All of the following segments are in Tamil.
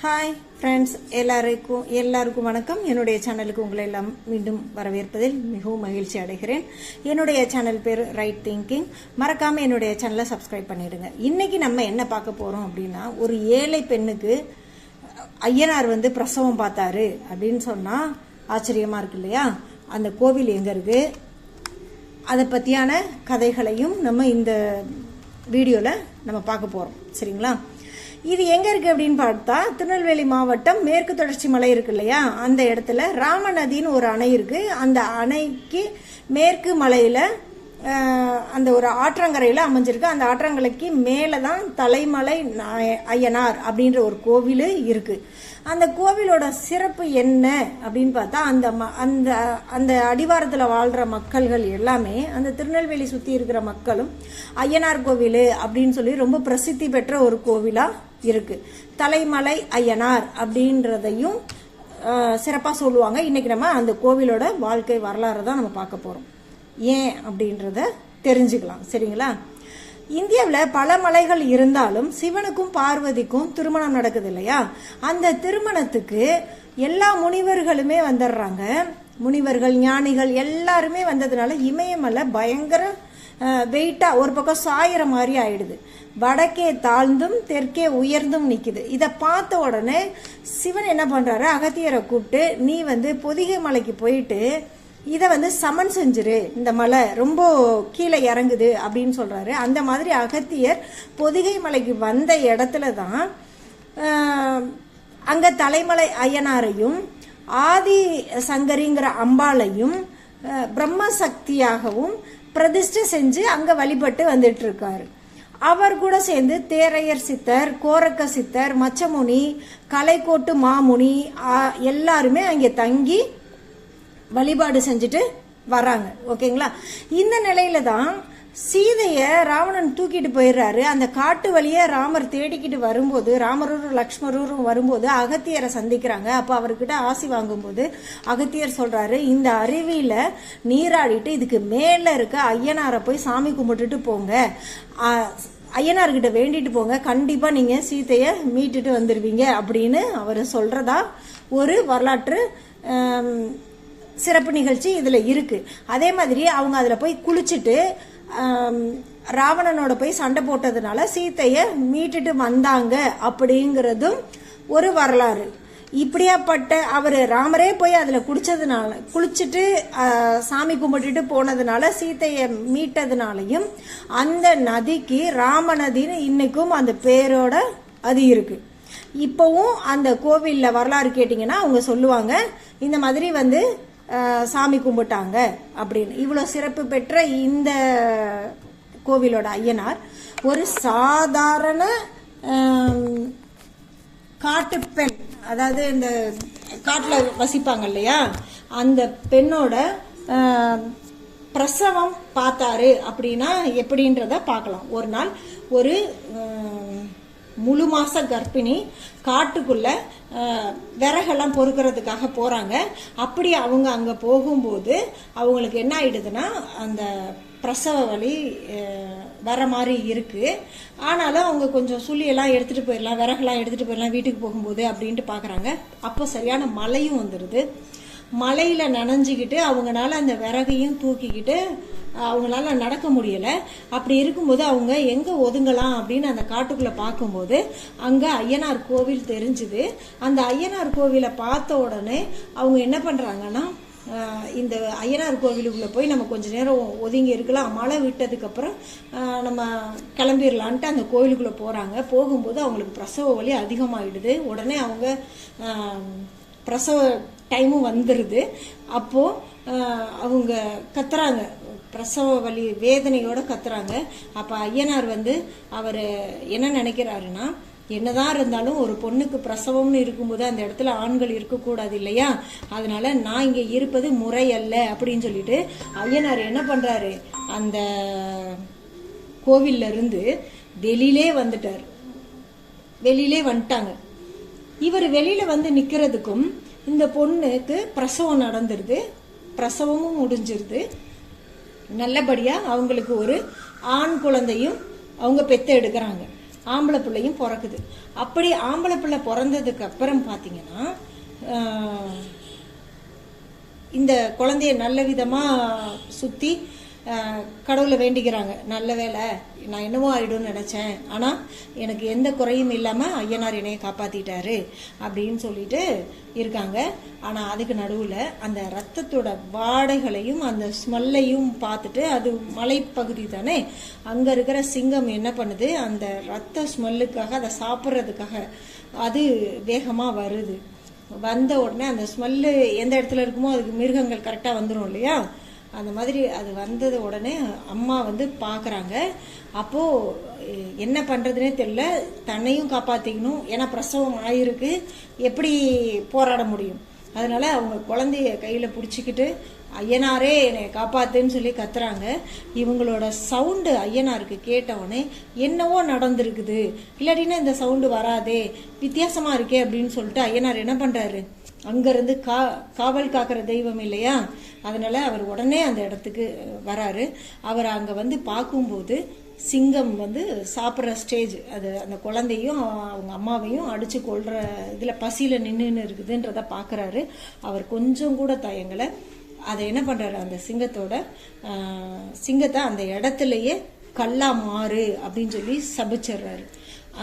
ஹாய் ஃப்ரெண்ட்ஸ், எல்லாருக்கும் வணக்கம். என்னுடைய சேனலுக்கு உங்களை எல்லாம் மீண்டும் வரவேற்பதில் மிகவும் மகிழ்ச்சி அடைகிறேன். என்னுடைய சேனல் பேர் ரைட் திங்கிங். மறக்காமல் என்னுடைய சேனலை சப்ஸ்கிரைப் பண்ணிடுங்க. இன்னைக்கு நம்ம என்ன பார்க்க போகிறோம் அப்படின்னா, ஒரு ஏழை பெண்ணுக்கு ஐயனார் பிரசவம் பார்த்தாரு அப்படின்னு சொன்னால் ஆச்சரியமாக இருக்கு இல்லையா? அந்த கோவில் எங்கே இருக்குது, அதை பற்றியான கதைகளையும் நம்ம இந்த வீடியோவில் நம்ம பார்க்க போகிறோம். சரிங்களா? இது எங்கே இருக்குது அப்படின்னு பார்த்தா, திருநெல்வேலி மாவட்டம் மேற்கு தொடர்ச்சி மலை இருக்கு இல்லையா, அந்த இடத்துல ராமநதின்னு ஒரு அணை இருக்குது. அந்த அணைக்கு மேற்கு மலையில் அந்த ஒரு ஆற்றங்கரையில் அமைஞ்சிருக்கு. அந்த ஆற்றங்கரைக்கு மேலே தான் தலைமலை ஐயனார் அப்படின்ற ஒரு கோவில் இருக்குது. அந்த கோவிலோட சிறப்பு என்ன அப்படின்னு பார்த்தா, அந்த அந்த அடிவாரத்தில் வாழ்கிற மக்கள்கள் எல்லாமே, அந்த திருநெல்வேலி சுற்றி இருக்கிற மக்களும் ஐயனார் கோவில் அப்படின்னு சொல்லி ரொம்ப பிரசித்தி பெற்ற ஒரு கோவிலாக இருக்குது. தலைமலை ஐயனார் அப்படின்றதையும் சிறப்பாக சொல்லுவாங்க. இன்னைக்கு நம்ம அந்த கோவிலோட வாழ்க்கை வரலாறு தான் நம்ம பார்க்க போகிறோம். ஏன் அப்படின்றத தெரிஞ்சுக்கலாம். சரிங்களா? இந்தியாவில் பல மலைகள் இருந்தாலும் சிவனுக்கும் பார்வதிக்கும் திருமணம் நடக்குது இல்லையா? அந்த திருமணத்துக்கு எல்லா முனிவர்களுமே வந்துடுறாங்க. முனிவர்கள், ஞானிகள் எல்லாருமே வந்ததுனால இமயமலை பயங்கர வெயிட்டா ஒரு பக்கம் சாயிற மாதிரி ஆயிடுது. வடக்கே தாழ்ந்தும் தெற்கே உயர்ந்தும் நிக்குது. இதை பார்த்த உடனே சிவன் என்ன பண்றாரு, அகத்தியரை கூப்பிட்டு, நீ பொதிகை மலைக்கு போயிட்டு இதை சமன் செஞ்சிரு, இந்த மலை ரொம்ப கீழே இறங்குது அப்படின்னு சொல்றாரு. அந்த மாதிரி அகத்தியர் பொதிகை மலைக்கு வந்த இடத்துல தான் அங்க தலைமலை ஐயனாரையும் ஆதி சங்கரிங்கிற அம்பாளையும் பிரம்ம சக்தியாகவும் பிரதிஷ்டை செஞ்சு அங்க வழிபட்டு வந்துட்டு இருக்காரு. அவர் கூட சேர்ந்து தேரையர் சித்தர், கோரக்க சித்தர், மச்சமுனி, கலைக்கோட்டு மாமுனி எல்லாருமே அங்கே தங்கி வழிபாடு செஞ்சுட்டு வராங்க. ஓகேங்களா? இந்த நிலையில தான் சீதைய ராவணன் தூக்கிட்டு போயிடுறாரு. அந்த காட்டு வழியே ராமர் தேடிக்கிட்டு வரும்போது, ராமரும் லக்ஷ்மணரும் வரும்போது அகத்தியரை சந்திக்கிறாங்க. அப்ப அவர்கிட்ட ஆசி வாங்கும்போது அகத்தியர் சொல்றாரு, இந்த அருவியில நீராடிட்டு இதுக்கு மேல இருக்க ஐயனாரை போய் சாமி கும்பிட்டுட்டு போங்க, ஐயனார்கிட்ட வேண்டிட்டு போங்க, கண்டிப்பா நீங்க சீதைய மீட்டுட்டு வந்துருவீங்க அப்படின்னு அவர் சொல்றதா ஒரு வரலாற்று சிறப்பு நிகழ்ச்சி இதுல இருக்கு. அதே மாதிரி அவங்க அதுல போய் குளிச்சுட்டு ராவணனோட போய் சண்டை போட்டதுனால சீத்தைய மீட்டுட்டு வந்தாங்க அப்படிங்கிறதும் ஒரு வரலாறு. இப்படியாப்பட்ட அவரு ராமரே போய் அதுல குளிச்சுட்டு சாமி கும்பிட்டுட்டு போனதுனால சீத்தைய மீட்டதுனாலையும் அந்த நதிக்கு ராமநதின்னு இன்னைக்கும் அந்த பேரோட அது இருக்கு. இப்பவும் அந்த கோவில்ல வரலாறு கேட்டீங்கன்னா அவங்க சொல்லுவாங்க, இந்த மாதிரி சாமி கும்பிட்டாங்க அப்படின்னு. இவ்வளவு சிறப்பு பெற்ற இந்த கோவிலோட ஐயனார் ஒரு சாதாரண காட்டு பெண், அதாவது இந்த காட்டுல வசிப்பாங்க இல்லையா, அந்த பெண்ணோட பிரசவம் பார்த்தாரு அப்படின்னா எப்படின்றத பார்க்கலாம். ஒரு நாள் ஒரு முழு மாச கர்ப்பிணி காட்டுக்குள்ள விறகெல்லாம் பொறுக்கிறதுக்காக போறாங்க. அப்படி அவங்க அங்க போகும்போது அவங்களுக்கு என்ன ஆயிடுதுன்னா, அந்த பிரசவ வலி வர மாதிரி இருக்கு. ஆனாலும் அவங்க கொஞ்சம் சுள்ளியெல்லாம் எடுத்துட்டு போயிடலாம், விறகெல்லாம் எடுத்துட்டு போயிடலாம் வீட்டுக்கு போகும்போது அப்படின்ட்டு பாக்குறாங்க. அப்போ சரியான மழையும் வந்துடுது. மலையில நனைஞ்சுக்கிட்டு அவங்களால அந்த விறகையும் தூக்கிக்கிட்டு அவங்களால நடக்க முடியல. அப்படி இருக்கும்போது அவங்க எங்க ஒதுங்கலாம் அப்படின்னு அந்த காட்டுக்குள்ள பார்க்கும்போது அங்க ஐயனார் கோவில் தெரிஞ்சுது. அந்த ஐயனார் கோவிலை பார்த்த உடனே அவங்க என்ன பண்றாங்கன்னா, இந்த ஐயனார் கோவிலுக்குள்ள போய் நம்ம கொஞ்ச நேரம் ஒதுங்கி இருக்கலாம், மழை விட்டதுக்கு அப்புறம் நம்ம கிளம்பிடலான்ட்டு அந்த கோவிலுக்குள்ள போறாங்க. போகும்போது அவங்களுக்கு பிரசவ வலி அதிகமாயிடுது. உடனே அவங்க பிரசவ டைமும் வந்துடுது. அப்போ அவங்க கத்துறாங்க, பிரசவ வலி வேதனையோட கத்துறாங்க. அப்ப ஐயனார் அவர் என்ன நினைக்கிறாருன்னா, என்னதான் இருந்தாலும் ஒரு பொண்ணுக்கு பிரசவம்னு இருக்கும்போது அந்த இடத்துல ஆண்கள் இருக்கக்கூடாது இல்லையா, அதனால நான் இங்க இருப்பது முறை அல்ல அப்படின்னு சொல்லிட்டு ஐயனார் என்ன பண்றாரு, அந்த கோவில்ல இருந்து வெளியிலே வந்துட்டார். வெளியிலே வந்துட்டாங்க. இவர் வெளியில நிக்கிறதுக்கும் இந்த பொண்ணுக்கு பிரசவம் நடந்துருது. பிரசவமும் முடிஞ்சிருது. நல்லபடியா அவங்களுக்கு ஒரு ஆண் குழந்தையும் அவங்க பெத்து எடுக்கிறாங்க. ஆம்பளை பிள்ளையும் பிறக்குது. அப்படி ஆம்பளை பிள்ளை பிறந்ததுக்கு அப்புறம் பார்த்தீங்கன்னா இந்த குழந்தைய நல்ல விதமாக சுற்றி கடவுளை வேண்டிக்கிறாங்க. நல்ல வேலை, நான் என்னவோ ஆயிடும்னு நினச்சேன், ஆனால் எனக்கு எந்த குறையும் இல்லாமல் ஐயனார் என்னையை காப்பாற்றிட்டாரு அப்படின்னு சொல்லிட்டு இருக்காங்க. ஆனால் அதுக்கு நடுவில் அந்த ரத்தத்தோட வாடைகளையும் அந்த ஸ்மெல்லையும் பார்த்துட்டு, அது மலைப்பகுதி தானே, அங்கே இருக்கிற சிங்கம் என்ன பண்ணுது, அந்த ரத்த ஸ்மெல்லுக்காக அதை சாப்பிட்றதுக்காக அது வேகமாக வருது. வந்த உடனே அந்த ஸ்மெல்லு எந்த இடத்துல இருக்குமோ அதுக்கு மிருகங்கள் கரெக்டாக வந்துடும் இல்லையா, அந்த மாதிரி அது வந்தது உடனே அம்மா வந்து பார்க்குறாங்க. அப்போது என்ன பண்ணுறதுனே தெரியல, தன்னையும் காப்பாற்றிக்கணும், ஏன்னா பிரசவம் ஆயிருக்கு, எப்படி போராட முடியும். அதனால அவங்க குழந்தைய கையில் பிடிச்சிக்கிட்டு ஐயனாரே என்னை காப்பாத்துன்னு சொல்லி கத்துறாங்க. இவங்களோட சவுண்டு ஐயனாருக்கு கேட்டவுடனே என்னவோ நடந்திருக்குது, இல்லாட்டினா இந்த சவுண்டு வராதே, வித்தியாசமாக இருக்கே அப்படின்னு சொல்லிட்டு ஐயனார் என்ன பண்ணுறாரு, அங்கேருந்து காவல் காக்கிற தெய்வம் இல்லையா, அதனால அவர் உடனே அந்த இடத்துக்கு வராரு. அவர் அங்கே வந்து பார்க்கும்போது சிங்கம் வந்து சாப்பிட்ற ஸ்டேஜ், அது அந்த குழந்தையும் அவங்க அம்மாவையும் அடித்து கொள்கிற இதில் பசியில் நின்றுன்னு இருக்குதுன்றதை பார்க்குறாரு. அவர் கொஞ்சம் கூட தயங்கலை. அதை என்ன பண்ணுறாரு, அந்த சிங்கத்தை அந்த இடத்துலையே கல்லா மாறு அப்படின்னு சொல்லி சபிச்சிடுறாரு.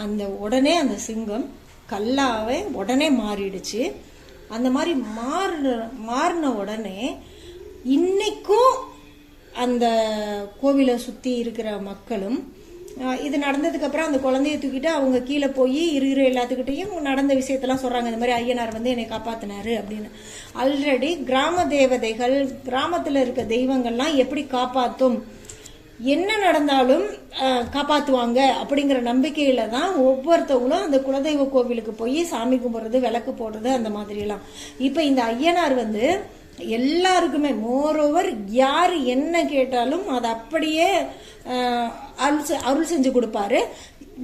அந்த உடனே அந்த சிங்கம் கல்லாவே உடனே மாறிடுச்சு. அந்த மாதிரி மாறின உடனே இன்னைக்கும் அந்த கோவிலை சுற்றி இருக்கிற மக்களும் இது நடந்ததுக்கப்புறம் அந்த குழந்தைய தூக்கிட்டு அவங்க கீழே போய் இருக்கிற எல்லாத்துக்கிட்டையும் நடந்த விஷயத்தெல்லாம் சொல்கிறாங்க. இந்த மாதிரி ஐயனார் வந்து என்னை காப்பாற்றினாரு அப்படின்னு. ஆல்ரெடி கிராம தேவதைகள், கிராமத்தில் இருக்க தெய்வங்கள்லாம் எப்படி காப்பாற்றும், என்ன நடந்தாலும் காப்பாற்றுவாங்க அப்படிங்கிற நம்பிக்கையில தான் ஒவ்வொருத்தவங்களும் அந்த குலதெய்வ கோவிலுக்கு போய் சாமி கும்பிட்றது, விளக்கு போடுறது, அந்த மாதிரிலாம். இப்போ இந்த ஐயனார் வந்து எல்லாருக்குமே மோரோவர் யார் என்ன கேட்டாலும் அதை அப்படியே அருள் செஞ்சு கொடுப்பாரு.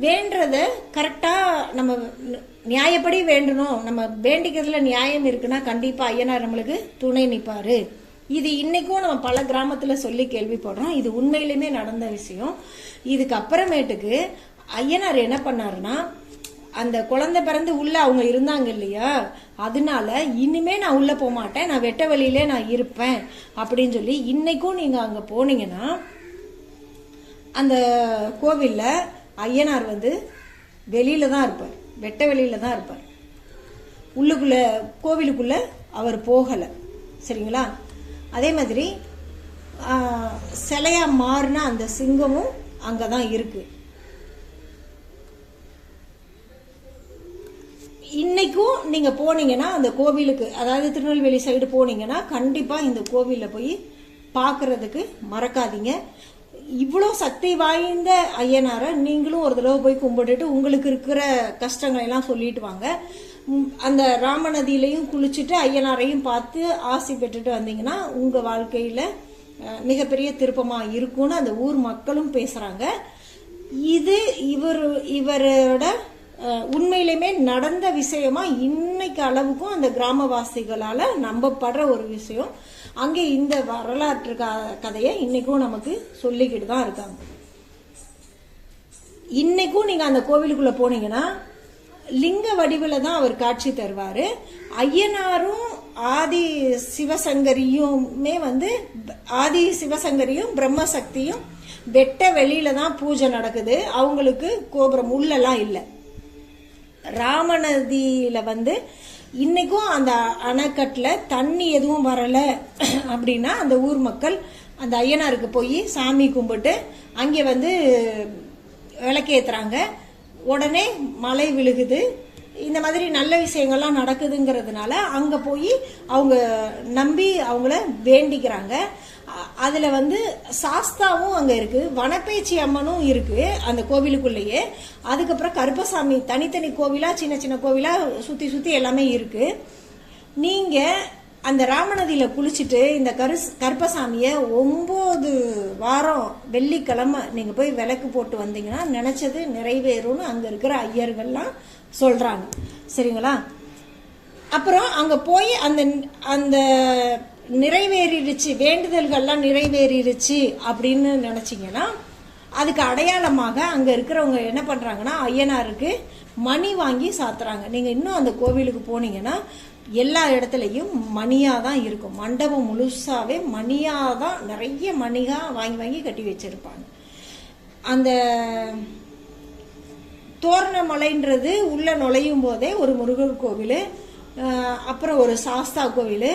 வேண்டத கரெக்டாக நம்ம நியாயப்படி வேண்டணும், நம்ம வேண்டிக்கிறதுல நியாயம் இருக்குன்னா கண்டிப்பாக ஐயனார் நம்மளுக்கு துணை நிற்பாரு. இது இன்னைக்கும் நம்ம பல கிராமத்தில் சொல்லி கேள்விப்படுறோம். இது உண்மையிலுமே நடந்த விஷயம். இதுக்கு அப்புறமேட்டுக்கு ஐயனார் என்ன பண்ணாருன்னா, அந்த குழந்தை பிறந்து உள்ள அவங்க இருந்தாங்க இல்லையா, அதனால இனிமே நான் உள்ள போக மாட்டேன், நான் வெட்ட வழியிலே நான் இருப்பேன் அப்படின்னு சொல்லி இன்னைக்கும் நீங்க அங்க போனீங்கன்னா அந்த கோவில்ல ஐயனார் வந்து வெளியில தான் இருப்பார், வெட்ட வெளியில தான் இருப்பார். உள்ளுக்குள்ள கோவிலுக்குள்ள அவர் போகலை. சரிங்களா? அதே மாதிரி சிலையா மாறின அந்த சிங்கமும் அங்கதான் இருக்கு. இன்னைக்கும் நீங்க போனீங்கன்னா அந்த கோவிலுக்கு, அதாவது திருநெல்வேலி சைடு போனீங்கன்னா கண்டிப்பா இந்த கோவில்ல போய் பார்க்கறதுக்கு மறக்காதீங்க. இவ்வளோ சக்தி வாய்ந்த ஐயனாரை நீங்களும் ஒரு தடவை போய் கும்பிட்டுட்டு உங்களுக்கு இருக்கிற கஷ்டங்களை எல்லாம் சொல்லிட்டு வாங்க. அந்த ராமநதியிலையும் குளிச்சுட்டு ஐயனாரையும் பார்த்து ஆசை பெற்றுட்டு வந்தீங்கன்னா உங்க வாழ்க்கையில மிகப்பெரிய திருப்பமா இருக்கும்னு அந்த ஊர் மக்களும் பேசுறாங்க. இது இவரோட உண்மையிலுமே நடந்த விஷயமா இன்னைக்கு அளவுக்கும் அந்த கிராமவாசிகளால நம்பப்படுற ஒரு விஷயம். அங்கே இந்த வரலாற்று கதையை இன்னைக்கும் நமக்கு சொல்லிக்கிட்டு தான் இருக்காங்க. இன்னைக்கும் நீங்க அந்த கோவிலுக்குள்ள போனீங்கன்னா லிங்க வடிவில தான் அவர் காட்சி தருவாரு. ஐயனாரும் ஆதி சிவசங்கரியுமே வந்து ஆதி சிவசங்கரியும் பிரம்மசக்தியும் வெட்ட வெளியில தான் பூஜை நடக்குது. அவங்களுக்கு கோபுரம் உள்ளெல்லாம் இல்லை. ராமநதியில வந்து இன்னைக்கும் அந்த அணைக்கட்டுல தண்ணி எதுவும் வரல அப்படின்னா அந்த ஊர் மக்கள் அந்த ஐயனாருக்கு போய் சாமி கும்பிட்டு அங்கே வந்து விளக்கேத்துறாங்க. உடனே மழை விழுகுது. இந்த மாதிரி நல்ல விஷயங்கள்லாம் நடக்குதுங்கிறதுனால அங்க போய் அவங்க நம்பி அவங்கள வேண்டிக்கிறாங்க. அதுல வந்து சாஸ்தாவும் அங்க இருக்கு, வனப்பேச்சி அம்மனும் இருக்கு அந்த கோவிலுக்குள்ளேயே. அதுக்கப்புறம் கருப்பசாமி தனித்தனி கோவிலா சின்ன சின்ன கோவிலா சுத்தி சுத்தி எல்லாமே இருக்கு. நீங்க அந்த ராமநதியில குளிச்சுட்டு இந்த கருப்பசாமிய 9 வாரம் வெள்ளிக்கிழமை நீங்க போய் விளக்கு போட்டு வந்தீங்கன்னா நினைச்சது நிறைவேறும்னு அங்க இருக்கிற ஐயர்கள்லாம் சொல்றாங்க. சரிங்களா? அப்புறம் அங்க போய் அந்த நிறைவேறிடுச்சு, வேண்டுதல்கள்லாம் நிறைவேறிடுச்சு அப்படின்னு நினைச்சீங்கன்னா அதுக்கு அடையாளமாக அங்கே இருக்கிறவங்க என்ன பண்ணுறாங்கன்னா ஐயனாருக்கு மணி வாங்கி சாத்துறாங்க. நீங்கள் இன்னும் அந்த கோவிலுக்கு போனீங்கன்னா எல்லா இடத்துலையும் மணியாக தான் இருக்கும். மண்டபம் முழுசாவே மணியாக தான், நிறைய மணியாக வாங்கி வாங்கி கட்டி வச்சிருப்பாங்க. அந்த தோரணமலைன்றது உள்ள நுழையும் போதே ஒரு முருகர் கோவில், அப்புறம் ஒரு சாஸ்தா கோவில்,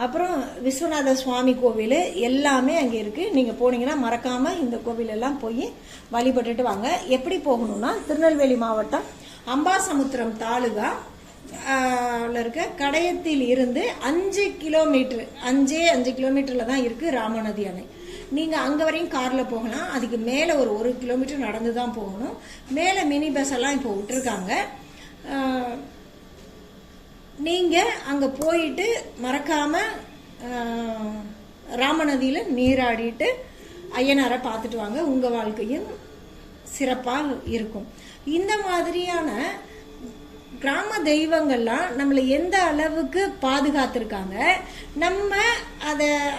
அப்புறம் விஸ்வநாத சுவாமி கோவில் எல்லாமே அங்கே இருக்குது. நீங்கள் போனீங்கன்னா மறக்காமல் இந்த கோவிலெல்லாம் போய் வழிபட்டுட்டு வாங்க. எப்படி போகணும்னா திருநெல்வேலி மாவட்டம் அம்பாசமுத்திரம் தாலுகா இருக்க கடையத்தில் இருந்து 5 கிலோமீட்டர் 5 கிலோமீட்டரில் தான் இருக்குது ராமநதி அணை. நீங்கள் அங்கே வரையும் காரில் போகலாம். அதுக்கு மேலே ஒரு 1 கிலோமீட்டர் நடந்து தான் போகணும். மேலே மினி பஸ் எல்லாம் இப்போ விட்டுருக்காங்க. நீங்கள் அங்கே போயிட்டு மறக்காமல் ராமநதியில் நீராடிட்டு ஐயனாரை பார்த்துட்டு வாங்க. உங்கள் வாழ்க்கையும் சிறப்பாக இருக்கும். இந்த மாதிரியான கிராம தெய்வங்கள்லாம் நம்மளை எந்த அளவுக்கு பாதுகாத்திருக்காங்க, நம்ம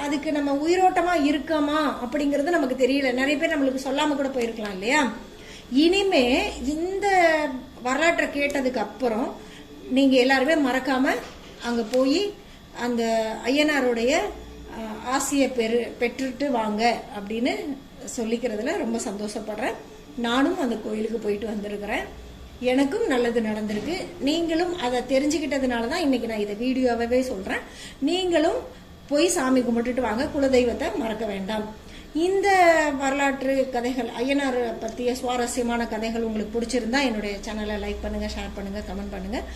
அதுக்கு நம்ம உயிரோட்டமாக இருக்கோமா அப்படிங்கிறது நமக்கு தெரியல. நிறைய பேர் நம்மளுக்கு சொல்லாமல் கூட போயிருக்கலாம் இல்லையா? இனிமே இந்த வரலாற்றை கேட்டதுக்கு அப்புறம் நீங்கள் எல்லாருமே மறக்காமல் அங்கே போய் அந்த ஐயனாருடைய ஆசையை பெற்றுட்டு வாங்க அப்படின்னு சொல்லிக்கிறதுல ரொம்ப சந்தோஷப்படுறேன். நானும் அந்த கோயிலுக்கு போயிட்டு வந்திருக்கிறேன். எனக்கும் நல்லது நடந்திருக்கு. நீங்களும் அதை தெரிஞ்சுக்கிட்டதுனால தான் இன்றைக்கி நான் இதை வீடியோவே சொல்கிறேன். நீங்களும் போய் சாமி கும்பிட்டுட்டு வாங்க. குலதெய்வத்தை மறக்க வேண்டாம். இந்த வரலாற்று கதைகள், ஐயனார் பற்றிய சுவாரஸ்யமான கதைகள் உங்களுக்கு பிடிச்சிருந்தா என்னுடைய சேனலை லைக் பண்ணுங்கள், ஷேர் பண்ணுங்கள், கமெண்ட் பண்ணுங்கள்.